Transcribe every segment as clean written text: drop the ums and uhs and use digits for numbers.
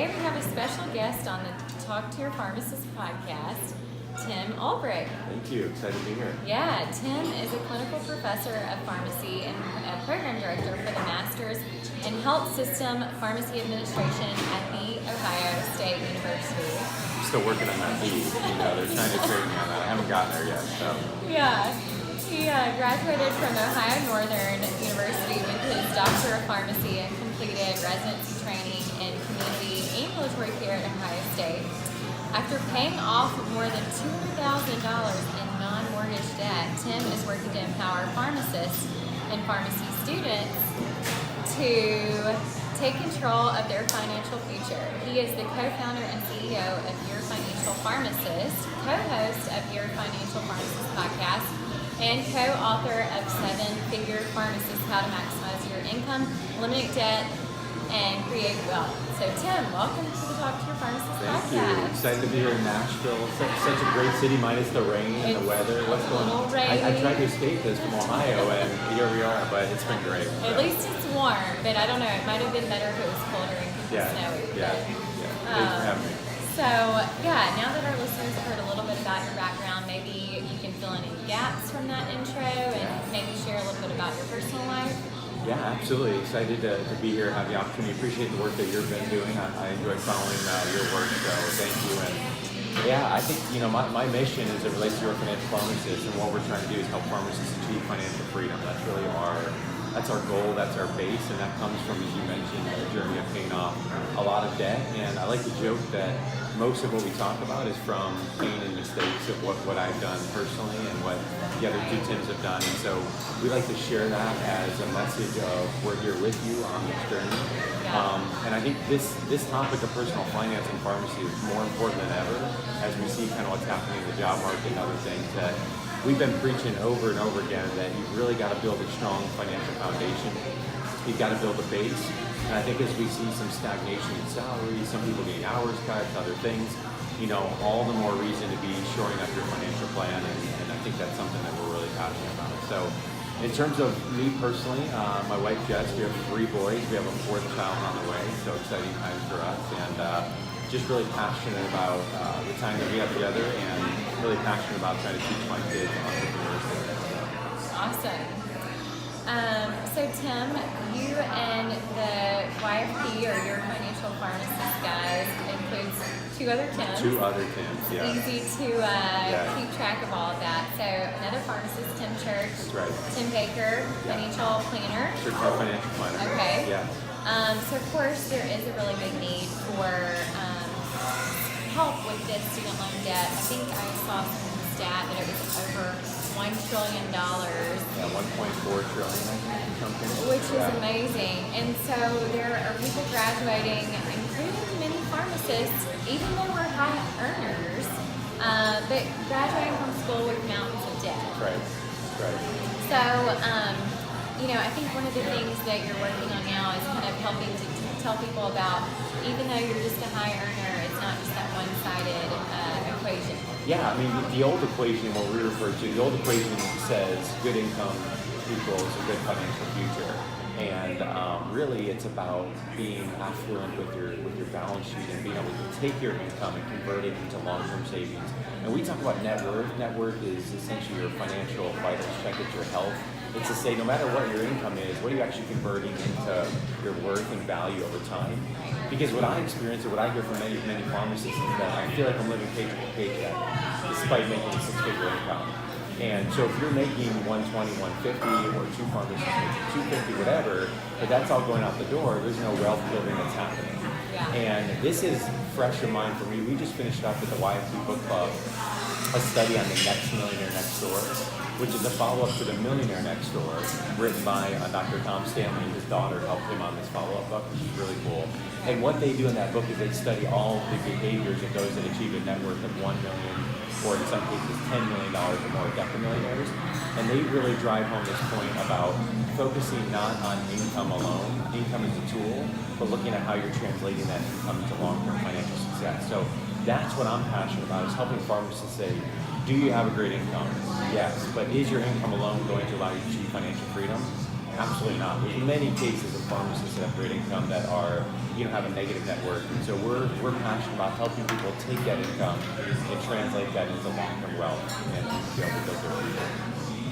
today we have a special guest on the Talk to Your Pharmacist podcast, Tim Ulbrich. Thank you. Excited to be here. Yeah, Tim is a clinical professor of pharmacy and a program director for the Masters in Health System Pharmacy Administration at The Ohio State University. I'm still working on that lead. They're trying to train me on that. I haven't gotten there yet. So. Yeah. He graduated from Ohio Northern University with his Doctor of Pharmacy and completed residency training in community ambulatory care at Ohio State. After paying off more than $200,000 in non-mortgage debt, Tim is working to empower pharmacists and pharmacy students to take control of their financial future. He is the co-founder and CEO of Your Financial Pharmacist, co-host of Your Financial Pharmacist podcast, and co-author of 7-Figure Pharmacist, How to Maximize Your Income, Eliminate Debt, and Create Wealth. So Tim, welcome to the Talk to Your Pharmacist podcast. Thank you. Excited to be here in Nashville. Such a great city, minus the rain and the weather. What's going on? I tried to escape this from Ohio, and here we are, but it's been great. At least it's warm, but I don't know, it might have been better if it was colder and snowy. Yeah. Thanks for having me. So, now that our listeners have heard a little bit about your background, maybe you can fill in any gaps from that intro and maybe share a little bit about your personal life. Yeah, absolutely. Excited to be here, have the opportunity. Appreciate the work that you've been doing. I enjoy following your work, so thank you. And I think, my mission as it relates to Your Financial Pharmacist, and what we're trying to do is help pharmacists achieve financial freedom. That's really that's our goal, that's our base, and that comes from, as you mentioned, a journey of paying off a lot of debt. And I like to joke that most of what we talk about is from pain and mistakes of what I've done personally and what the other two Tims have done. And so we like to share that as a message of we're here with you on this journey. And I think this topic of personal finance and pharmacy is more important than ever as we see kind of what's happening in the job market and other things that we've been preaching over and over again, that you've really got to build a strong financial foundation. You've got to build a base. And I think as we see some stagnation in salaries, some people getting hours cuts, other things, all the more reason to be shoring up your financial plan. And I think that's something that we're really passionate about. So in terms of me personally, my wife Jess, we have 3 boys. We have a 4th child on the way, so exciting times for us. And just really passionate about the time that we have together, and really passionate about trying to teach my kids entrepreneurship. Awesome. So Tim, you and the YFP, or Your Financial Pharmacist guys, includes 2 other Tims. 2 other Tims, yeah. Easy to keep track of all of that. So another pharmacist, Tim Church. That's right. Tim Baker, financial planner. Certified financial planner. Okay. Yeah. So of course there is a really big need for help with this student loan debt. I think I saw some stat that it was over $1 trillion. Yeah, 1.4 trillion, I think, or something. Which is amazing. And so there are people graduating, including many pharmacists, even though we're high earners, but graduating from school with mountains of debt. Right. So, I think one of the things that you're working on now is kind of helping to tell people about, even though you're just a high earner, it's not just that one-sided equation. Yeah, I mean, the old equation, what we refer to, the old equation says good income equals a good financial future. And really, it's about being affluent with your balance sheet and being able to take your income and convert it into long-term savings. And we talk about net worth. Net worth is essentially your financial vitals check at your health. It's to say, no matter what your income is, what are you actually converting into your worth and value over time? Because what I experience, or what I hear from many pharmacists, is that I feel like I'm living paycheck to paycheck, despite making a 6-figure income. And so if you're making 120, 150, or 2 pharmacists making 250, whatever, but that's all going out the door, there's no wealth building that's happening. Yeah. And this is fresh in mind for me. We just finished up with the YFP Book Club a study on the next millionaire next door, which is a follow-up to the Millionaire Next Door, written by Dr. Tom Stanley. His daughter helped him on this follow-up book, which is really cool. And what they do in that book is they study all the behaviors of those that achieve a net worth of $1 million, or in some cases $10 million or more, debt millionaires. And they really drive home this point about focusing not on income alone. Income is a tool, but looking at how you're translating that income into long-term financial success. So that's what I'm passionate about, is helping pharmacists say, do you have a great income? Yes, but is your income alone going to allow you to achieve financial freedom? Absolutely not. There's many cases of pharmacists that have great income that are, have a negative net worth. And so we're passionate about helping people take that income and translate that into long-term wealth and be able to build their future.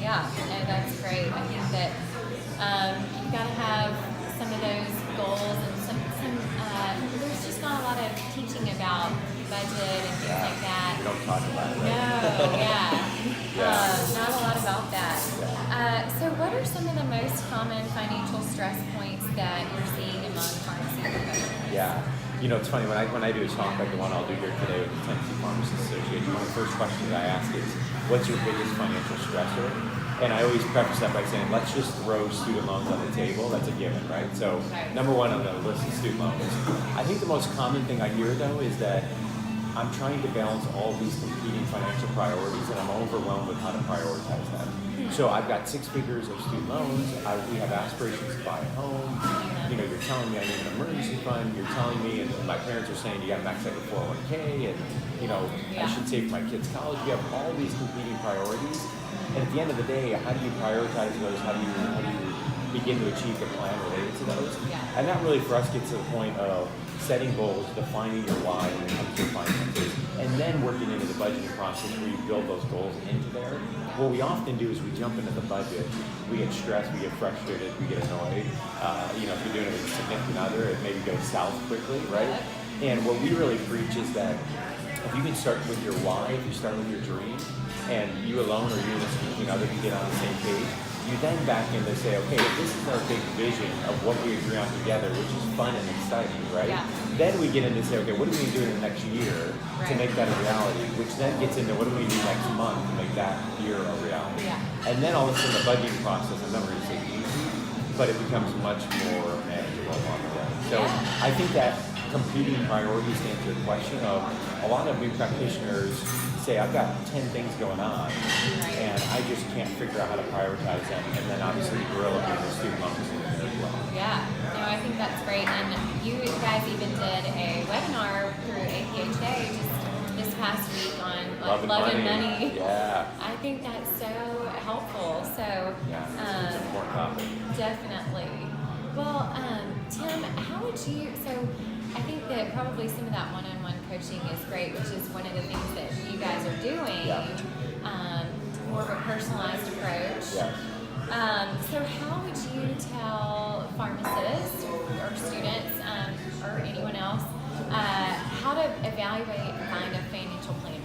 Yeah, no, that's great. I think that you've got to have some of those goals and some there's just not a lot of teaching about budget and things like that. We don't talk about it, right? No, yeah. Not a lot about that. Yeah. So what are some of the most common financial stress points that you're seeing among pharmacy professionals? Yeah. It's funny, when I do a talk like the one I'll do here today with the Tennessee Pharmacists Association, one of the first questions I ask is, what's your biggest financial stressor? And I always preface that by saying, let's just throw student loans on the table. That's a given, right? So number one on the list is student loans. I think the most common thing I hear, though, is that I'm trying to balance all these competing financial priorities, and I'm overwhelmed with how to prioritize them. So I've got 6 figures of student loans. We have aspirations to buy a home. You're telling me I need an emergency fund. You're telling me, and my parents are saying you got to max out your 401k, and I should save for my kids' college. You have all these competing priorities, and at the end of the day, how do you prioritize those? How do you begin to achieve the plan related to those? Yeah. And that really, for us, gets to the point of setting goals, defining your why when it comes to your finances, and then working into the budgeting process where you build those goals into there. What we often do is we jump into the budget, we get stressed, we get frustrated, we get annoyed. If you're doing it with a significant other, it maybe goes south quickly, right? And what we really preach is that if you can start with your why, if you start with your dream, and you alone or you and a significant other can get on the same page, you then back in to say, okay, if this is our big vision of what we agree on together, which is fun and exciting, right? Yeah. Then we get into say, okay, what are we going to do in the next year to make that a reality? Which then gets into what do we do next month to make that year a reality? Yeah. And then all of a sudden the budgeting process, I'm not going to say easy, but it becomes much more manageable along the way. So I think that competing priorities to answer the question of a lot of new practitioners say, I've got 10 things going on, and I just can't figure out how to prioritize them. And then obviously the gorilla being the student loans in there as well. Yeah, no, I think that's great. And you guys even did a webinar through APHA just this past week on Love and money. Yeah. I think that's so helpful. So Yeah, it's an important topic. definitely. Well, Tim, how would you, so I think that probably some of that one-on-one coaching is great, which is one of the things that you guys are doing, more of a personalized approach. Yes. So how would you tell pharmacists or students or anyone else how to evaluate and find a financial planner?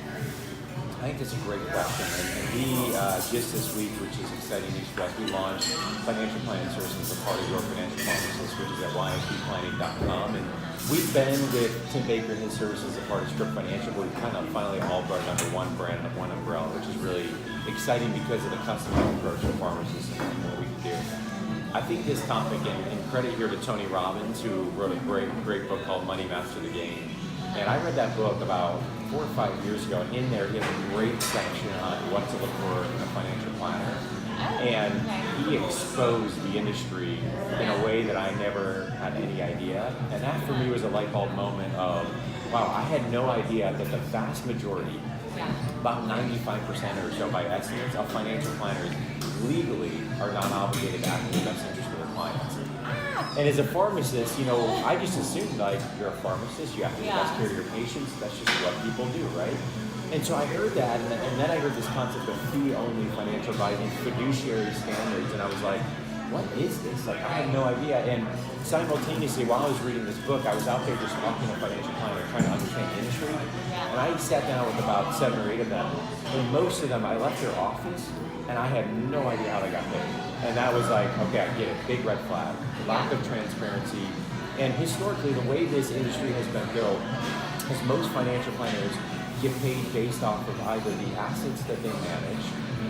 I think that's a great question, and we just this week, which is exciting news for us, we launched financial planning services as a part of your financial pharmacist, which is at ynfplanning.com, and we've been with Tim Baker and his services as a part of Script Financial, but we've kind of finally all brought it under one brand, under one umbrella, which is really exciting because of the customized approach to pharmacists and what we can do. I think this topic, and credit here to Tony Robbins, who wrote a great book called Money Master the Game. And I read that book about 4 or 5 years ago, and in there he has a great section on what to look for in a financial planner. And he exposed the industry in a way that I never had any idea. And that for me was a light bulb moment of, wow, I had no idea that the vast majority, about 95% or so by estimates, of financial planners legally are not obligated to act in the best interest of their clients. And as a pharmacist, I just assumed you're a pharmacist, you have to best care of your patients, that's just what people do, right? And so I heard that, and then I heard this concept of fee-only financial advising, fiduciary standards, and I was like, what is this? I had no idea. And simultaneously, while I was reading this book, I was out there just talking to financial planners, trying to understand the industry. And I sat down with about 7 or 8 of them, and most of them, I left their office, and I had no idea how they got paid. And that was like, okay, I get it, big red flag, lack of transparency. And historically, the way this industry has been built is most financial planners get paid based off of either the assets that they manage,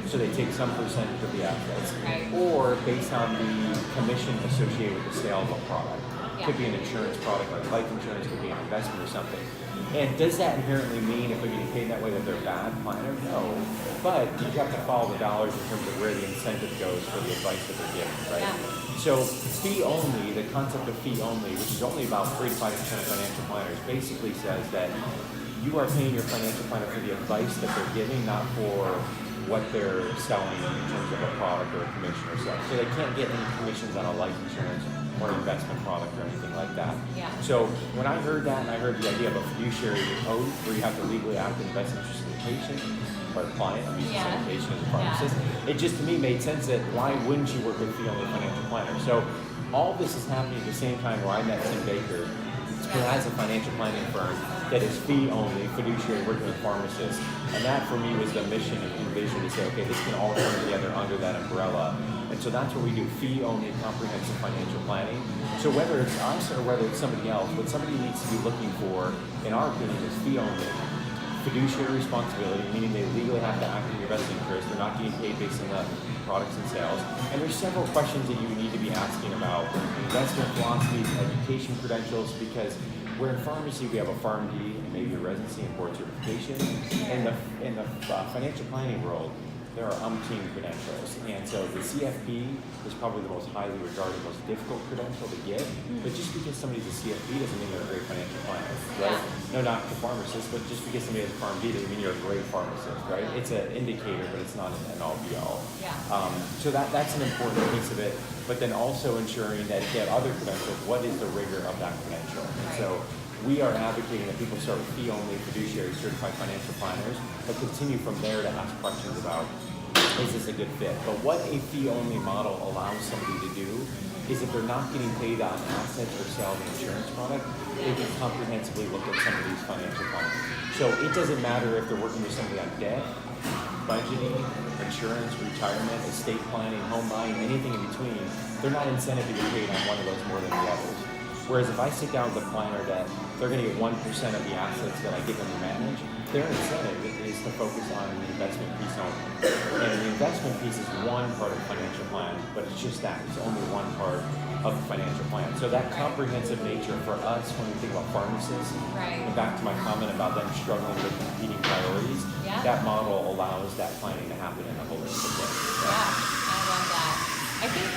so they take some percentage of the assets, or based on the commission associated with the sale of a product. Could be an insurance product like life insurance, could be an investment or something. And does that inherently mean if they're getting paid that way that they're a bad planner? No. But you have to follow the dollars in terms of where the incentive goes for the advice that they're giving, right? So fee only, the concept of fee only, which is only about 3 to 5% of financial planners, basically says that you are paying your financial planner for the advice that they're giving, not for what they're selling in terms of a product or a commission or so. So they can't get any commissions on a life insurance or investment product or anything like that. Yeah. So when I heard that and I heard the idea of a fiduciary code where you have to legally act in the best interest of the patient or client, I'm using patient as a pharmacist, it just to me made sense that why wouldn't you work with fee-only financial planner? So all this is happening at the same time where I met Tim Baker, who has a financial planning firm that is fee-only, fiduciary, working with pharmacists. And that for me was the mission and vision to say, okay, this can all come together under that umbrella. And so that's what we do, fee-only comprehensive financial planning. So whether it's us or whether it's somebody else, what somebody needs to be looking for, in our opinion, is fee-only. Fiduciary responsibility, meaning they legally have to act in your best interest. They're not getting paid based on the products and sales. And there's several questions that you need to be asking about investment philosophies, education credentials, because we're in pharmacy, we have a PharmD, maybe a residency and board certification. In the financial planning world, there are umpteen credentials. And so the CFP is probably the most highly regarded, most difficult credential to get. But just because somebody's a CFP doesn't mean they're a great financial planner, right? No, not the pharmacist, but just because somebody has a PharmD doesn't mean you're a great pharmacist, right? It's an indicator, but it's not an all be all. So that's an important piece of it. But then also ensuring that if you have other credentials, what is the rigor of that credential? And so we are advocating that people start with fee-only fiduciary certified financial planners, but continue from there to ask questions about, is this a good fit? But what a fee-only model allows somebody to do is if they're not getting paid on assets or sell an insurance product, they can comprehensively look at some of these financial plans. So it doesn't matter if they're working with somebody on debt, budgeting, insurance, retirement, estate planning, home buying, anything in between. They're not incented to get paid on one of those more than the others. Whereas if I sit down with a planner that they're going to get 1% of the assets that I get them to manage, their incentive is to focus on the investment piece only. And the investment piece is one part of the financial plan, but it's just that. It's only one part of the financial plan. So that comprehensive nature for us when we think about pharmacists, and back to my comment about them struggling with competing priorities, that model allows that planning to happen in a holistic way. Yeah, I love that. I think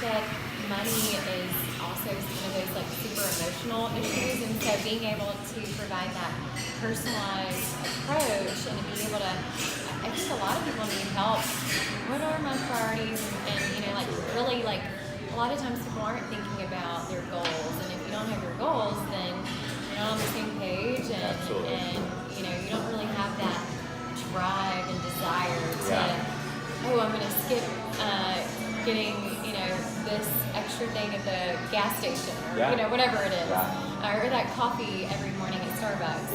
that money is also one of those like super emotional issues, and so being able to provide that personalized approach and to be able to, I think a lot of people need help. What are my priorities? And like really like a lot of times people aren't thinking about their goals, and if you don't have your goals, then you're not on the same page, and you don't really have that drive and desire to, I'm going to skip getting this extra thing at the gas station or whatever it is, or that coffee every morning at Starbucks.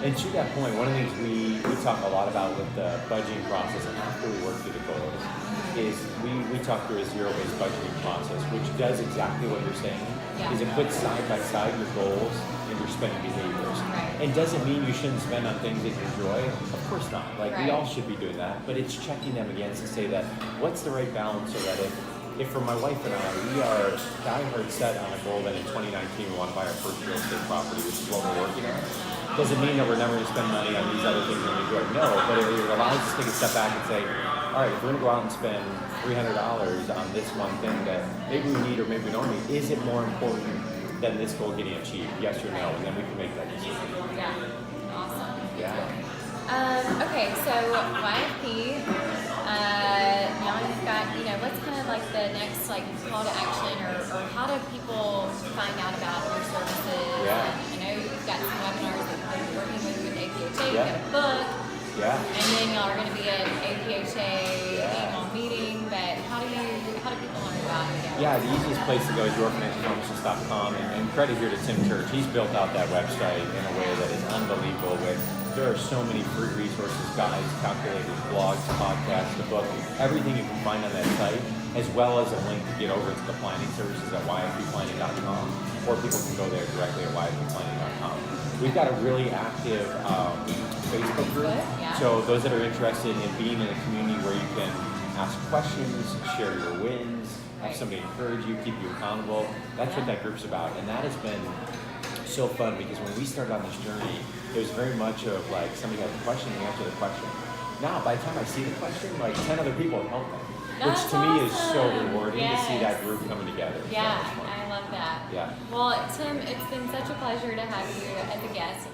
And to that point, one of the things we talk a lot about with the budgeting process and after we work through the goals is we talk through a zero-based budgeting process, which does exactly what you're saying, is it puts side by side your goals and your spending behaviors. It doesn't mean you shouldn't spend on things that you enjoy. Of course not. We all should be doing that, but it's checking them against to say that what's the right balance so that if for my wife and I, we are diehard set on a goal that in 2019 we want to buy our first real estate property, which is what we're working on. Doesn't mean that we're never going to spend money on these other things that we enjoy. No, but it allows us to take a step back and say, all right, if we're going to go out and spend $300 on this one thing that maybe we need or maybe we don't need, is it more important than this goal getting achieved? Yes or no? And then we can make that decision. Awesome. Okay, so YFP, now you've got, what's kind of like the next call to action or how do people find out about your services? I know you've got some webinars that you're working with APHA, you've got a book, and then y'all are going to be at APHA annual meeting, but how do people learn about it? The easiest place to go is yourfinancialpharmacist.com, and credit here to Tim Church. He's built out that website in a way that is unbelievable. There are so many free resources, guides, calculators, blogs, podcasts, the book, everything you can find on that site, as well as a link to get over to the planning services at yfpplanning.com, or people can go there directly at yfpplanning.com. We've got a really active Facebook group, so those that are interested in being in a community where you can ask questions, share your wins, have somebody encourage you, keep you accountable, that's what that group's about. And that has been so fun because when we started on this journey, it was very much of somebody has a question, we answer the question. Now, by the time I see the question, 10 other people have helped me, which to me is so rewarding to see that group coming together. I love that. Well, Tim, it's been such a pleasure to have you as a guest.